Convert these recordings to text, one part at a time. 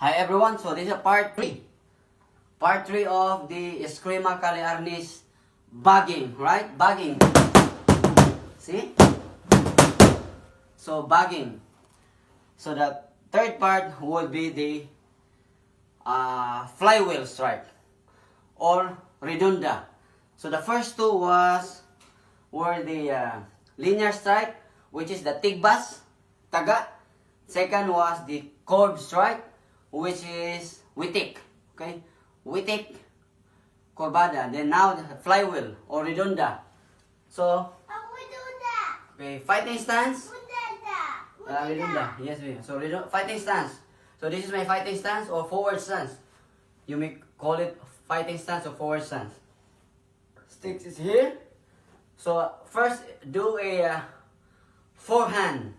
Hi everyone, so this is part 3. Part 3 of the Eskrima-Kali-Arnis Bagging, right? Bagging. See? So bagging. So the third part would be the flywheel strike or redunda. So the first two were the linear strike, which is the tigbas, taga. Second was the curve strike, which is witik. Okay? Witik, kurbada. Then now the flywheel or redunda. So, okay, fighting stance. Redunda. Yes, so fighting stance. So this is my fighting stance or forward stance. You may call it fighting stance or forward stance. Sticks is here. So first do a forehand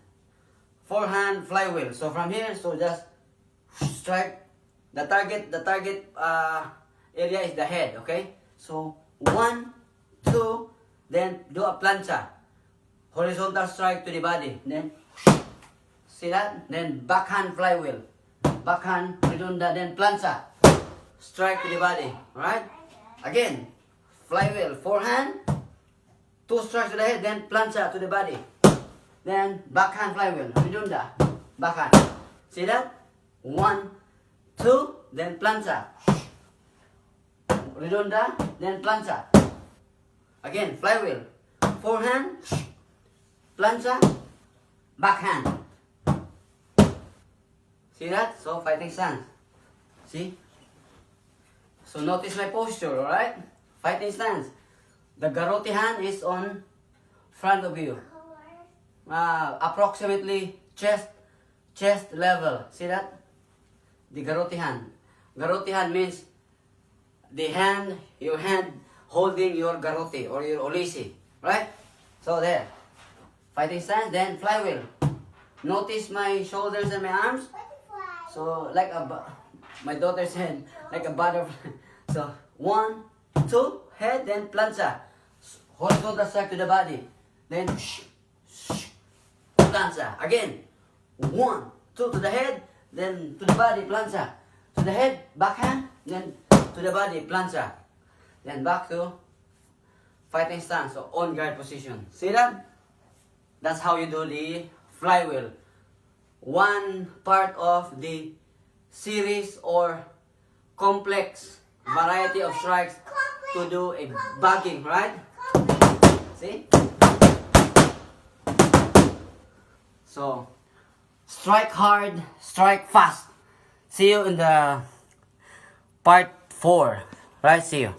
flywheel. So from here, so just strike the target. The target area is the head. Okay. So 1, 2, then do a plancha, horizontal strike to the body. Then see that? Then backhand flywheel, backhand redunda, then plancha, strike to the body. Right? Again, flywheel, forehand, 2 strikes to the head, then plancha to the body. Then backhand flywheel, redunda, backhand. See that? 1, 2, then plancha. Redunda, then plancha. Again, flywheel, forehand, plancha, backhand. See that? So fighting stance. See? So notice my posture, alright? Fighting stance. The garrote hand is on front of you. Approximately chest level. See that? The garrote hand. Garrote hand means the hand, your hand holding your garrote or your olisi. Right? So there. Fighting stance, then flywheel. Notice my shoulders and my arms. So like my daughter said, like a butterfly. So 1, 2, head, then plancha. Horizontal strike to the body. Then plancha. Again. 1, 2 to the head, then to the body, plancha. To the head, backhand, then to the body, plancha. Then back to fighting stance, so on guard position. See that? That's how you do the flywheel. One part of the series or complex variety of strikes to do a bagging, right? See? So, strike hard, strike fast. See you in the part 4. Right? See you.